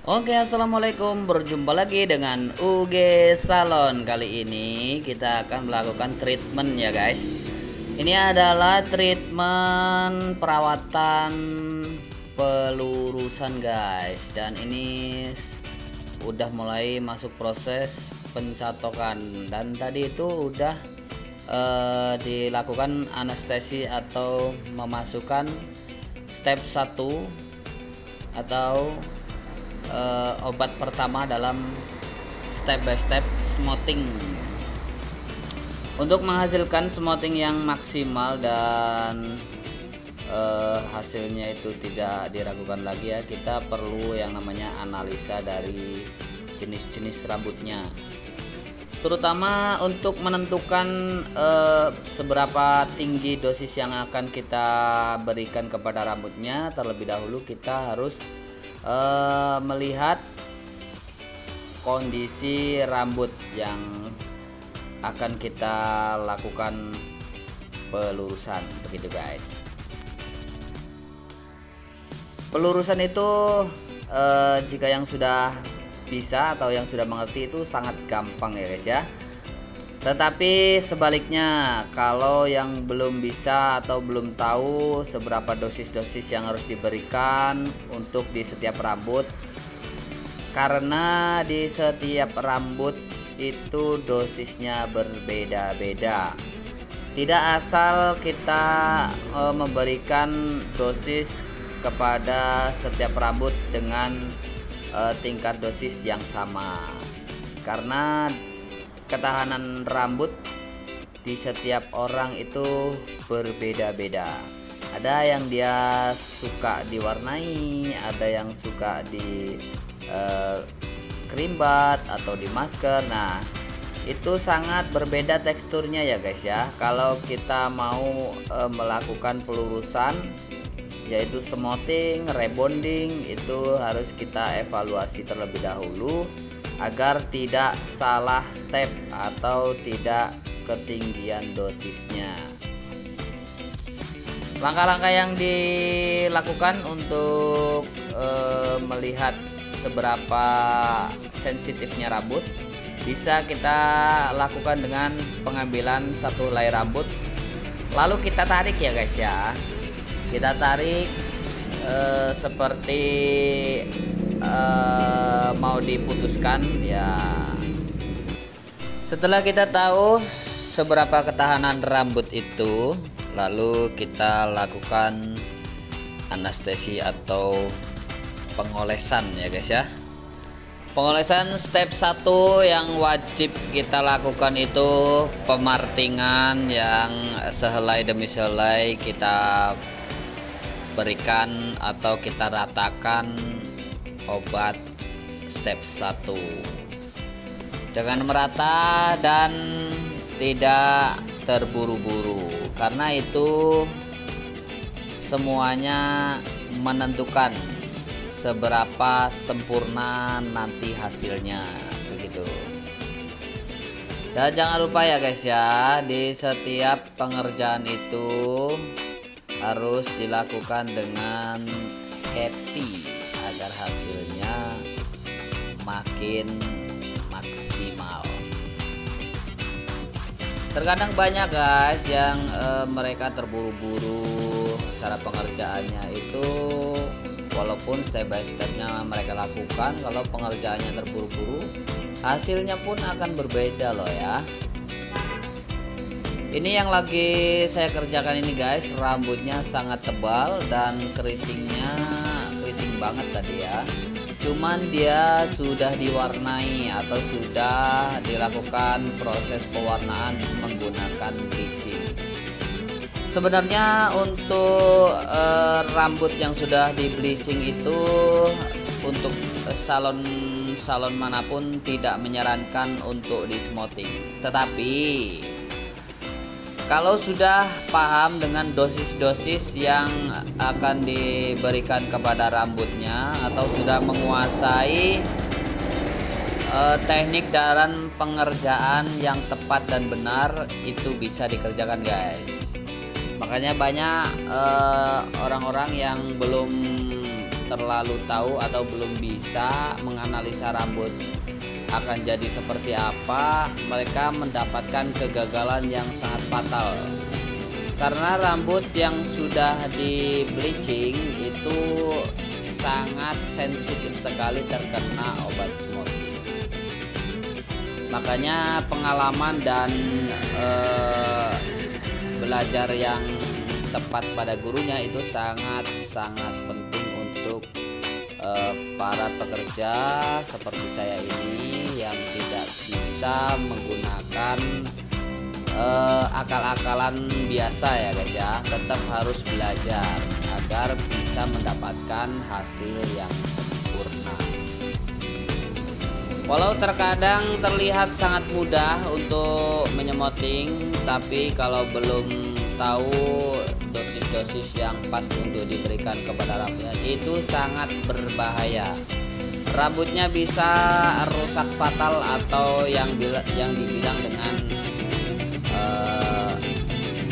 Oke, assalamualaikum. Berjumpa lagi dengan UG Salon. Kali ini kita akan melakukan treatment ya, guys. Ini adalah treatment perawatan pelurusan, guys. Dan ini udah mulai masuk proses pencatokan. Dan tadi itu udah dilakukan anestesi atau memasukkan step 1 atau obat pertama dalam step by step smoothing untuk menghasilkan smoothing yang maksimal dan hasilnya itu tidak diragukan lagi ya. Kita perlu yang namanya analisa dari jenis-jenis rambutnya, terutama untuk menentukan seberapa tinggi dosis yang akan kita berikan kepada rambutnya. Terlebih dahulu kita harus melihat kondisi rambut yang akan kita lakukan pelurusan, begitu guys. Pelurusan itu jika yang sudah bisa atau yang sudah mengerti itu sangat gampang ya guys ya. Tetapi sebaliknya, kalau yang belum bisa atau belum tahu seberapa dosis-dosis yang harus diberikan untuk di setiap rambut, karena di setiap rambut itu dosisnya berbeda-beda. Tidak asal kita memberikan dosis kepada setiap rambut dengan tingkat dosis yang sama, karena ketahanan rambut di setiap orang itu berbeda-beda. Ada yang dia suka diwarnai, ada yang suka di krimbat atau di masker. Nah, itu sangat berbeda teksturnya ya guys ya. Kalau kita mau melakukan pelurusan yaitu smoothing, rebonding, itu harus kita evaluasi terlebih dahulu agar tidak salah step atau tidak ketinggian dosisnya. Langkah-langkah yang dilakukan untuk melihat seberapa sensitifnya rambut bisa kita lakukan dengan pengambilan satu helai rambut, lalu kita tarik ya guys ya. Kita tarik seperti mau diputuskan ya. Setelah kita tahu seberapa ketahanan rambut itu, lalu kita lakukan anestesi atau pengolesan ya guys ya. Pengolesan step 1 yang wajib kita lakukan itu pemartingan yang sehelai demi sehelai kita berikan atau kita ratakan obat step 1 dengan merata dan tidak terburu-buru, karena itu semuanya menentukan seberapa sempurna nanti hasilnya, begitu. Dan jangan lupa ya guys ya, di setiap pengerjaan itu harus dilakukan dengan happy agar hasilnya makin maksimal. Terkadang banyak guys yang mereka terburu-buru cara pengerjaannya itu, walaupun step by stepnya mereka lakukan, kalau pengerjaannya terburu-buru hasilnya pun akan berbeda loh ya. Ini yang lagi saya kerjakan ini guys, rambutnya sangat tebal dan keriting banget tadi ya. Cuman dia sudah diwarnai atau sudah dilakukan proses pewarnaan menggunakan bleaching. Sebenarnya untuk rambut yang sudah di bleaching itu untuk salon manapun tidak menyarankan untuk di smoothing. Tetapi kalau sudah paham dengan dosis-dosis yang akan diberikan kepada rambutnya atau sudah menguasai teknik dalam pengerjaan yang tepat dan benar, itu bisa dikerjakan guys. Makanya banyak orang-orang yang belum terlalu tahu atau belum bisa menganalisa rambut akan jadi seperti apa, mereka mendapatkan kegagalan yang sangat fatal. Karena rambut yang sudah di bleaching itu sangat sensitif sekali terkena obat smoothie. Makanya pengalaman dan belajar yang tepat pada gurunya itu sangat penting untuk para pekerja seperti saya ini yang tidak bisa menggunakan akal-akalan biasa ya guys ya. Tetap harus belajar agar bisa mendapatkan hasil yang sempurna. Walau terkadang terlihat sangat mudah untuk menyemoting, tapi kalau belum tahu dosis-dosis yang pas untuk diberikan kepada rambutnya itu sangat berbahaya. Rambutnya bisa rusak fatal atau yang dibilang dengan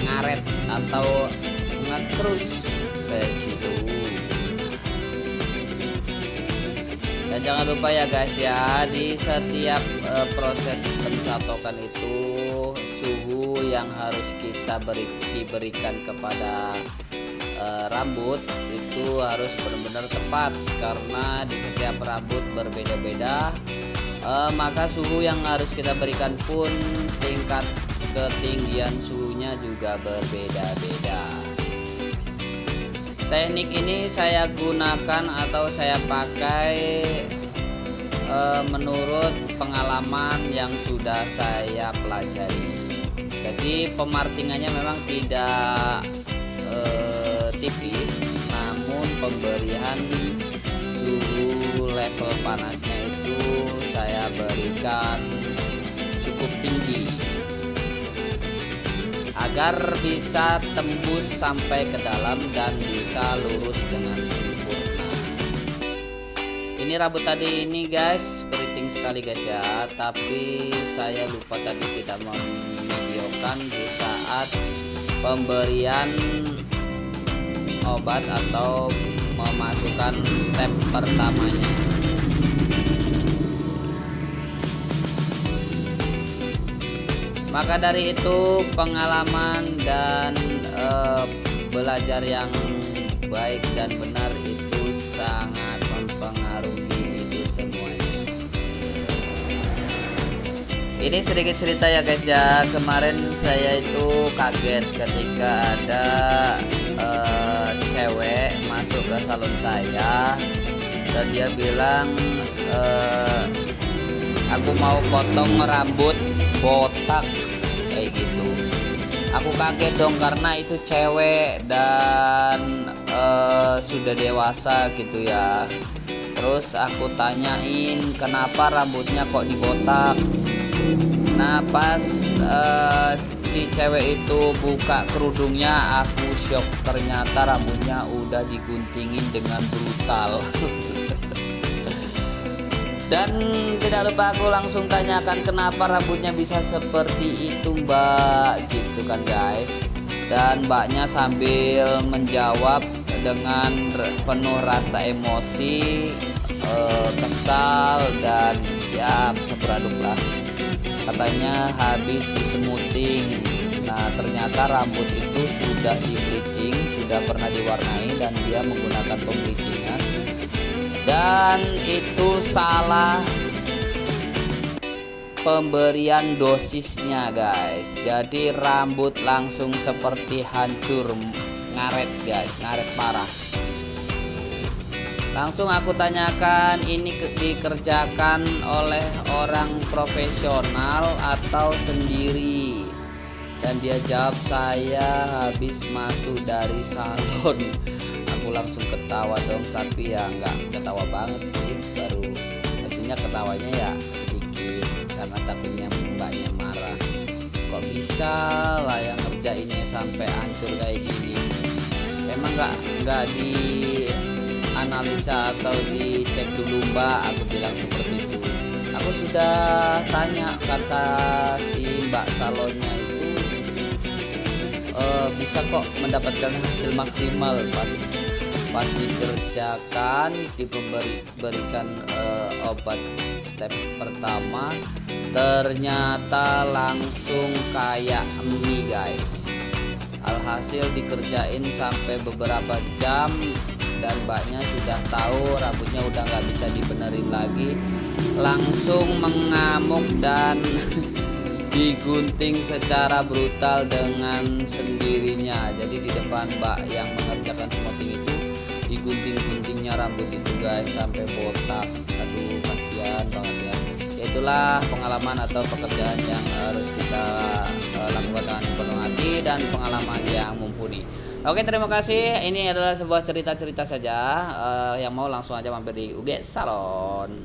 ngaret atau ngekrus kayak gitu. Dan jangan lupa ya guys ya, di setiap proses pencatokan itu suhu yang harus kita diberikan kepada rambut itu harus benar-benar tepat, karena di setiap rambut berbeda-beda, maka suhu yang harus kita berikan pun tingkat ketinggian suhunya juga berbeda-beda. Teknik ini saya gunakan atau saya pakai menurut pengalaman yang sudah saya pelajari. Jadi pemartingannya memang tidak tipis, namun pemberian suhu level panasnya itu saya berikan cukup tinggi agar bisa tembus sampai ke dalam dan bisa lurus dengan sempurna. Ini rambut tadi ini guys keriting sekali guys ya, tapi saya lupa tadi tidak memvideokan di saat pemberian obat atau memasukkan step pertamanya. Maka dari itu pengalaman dan belajar yang baik dan benar itu sangat mempengaruhi itu semuanya. Ini sedikit cerita ya guys ya. Kemarin saya itu kaget ketika ada cewek masuk ke salon saya dan dia bilang aku mau potong rambut botak kayak gitu. Aku kaget dong karena itu cewek dan sudah dewasa gitu ya. Terus aku tanyain kenapa rambutnya kok dibotak. Nah pas si cewek itu buka kerudungnya, aku shock, ternyata rambutnya udah diguntingin dengan brutal. Dan tidak lupa aku langsung tanyakan kenapa rambutnya bisa seperti itu mbak, gitu kan guys. Dan mbaknya sambil menjawab dengan penuh rasa emosi, kesal dan ya campur aduk lah. Katanya habis disemuting. Nah ternyata rambut itu sudah di bleaching, sudah pernah diwarnai dan dia menggunakan pembleachingan. Dan itu salah pemberian dosisnya guys. Jadi rambut langsung seperti hancur, ngaret guys, ngaret parah. Langsung aku tanyakan ini dikerjakan oleh orang profesional atau sendiri. Dan dia jawab saya habis masuk dari salon. Aku langsung ketawa dong, tapi ya nggak ketawa banget sih, baru maksudnya ketawanya ya sedikit karena takutnya mbaknya marah. Kok bisa lah yang ngerjainnya sampai hancur kayak gini. Emang nggak dianalisa atau dicek dulu mbak, aku bilang seperti itu. Aku sudah tanya, kata si mbak salonnya itu bisa kok mendapatkan hasil maksimal pas Pas dikerjakan, diberikan obat step pertama, ternyata langsung kayak mie guys. Alhasil dikerjain sampai beberapa jam dan mbaknya sudah tahu rambutnya udah nggak bisa dibenerin lagi, langsung mengamuk dan digunting secara brutal dengan sendirinya. Jadi di depan mbak yang mengerjakan smoothing itu digunting-guntingnya rambut itu guys sampai botak. Aduh, kasihan banget ya. Itulah pengalaman atau pekerjaan yang harus kita lakukan dengan sepenuh hati dan pengalaman yang mumpuni. Oke, terima kasih. Ini adalah sebuah cerita-cerita saja. Yang mau langsung aja mampir di UG Salon.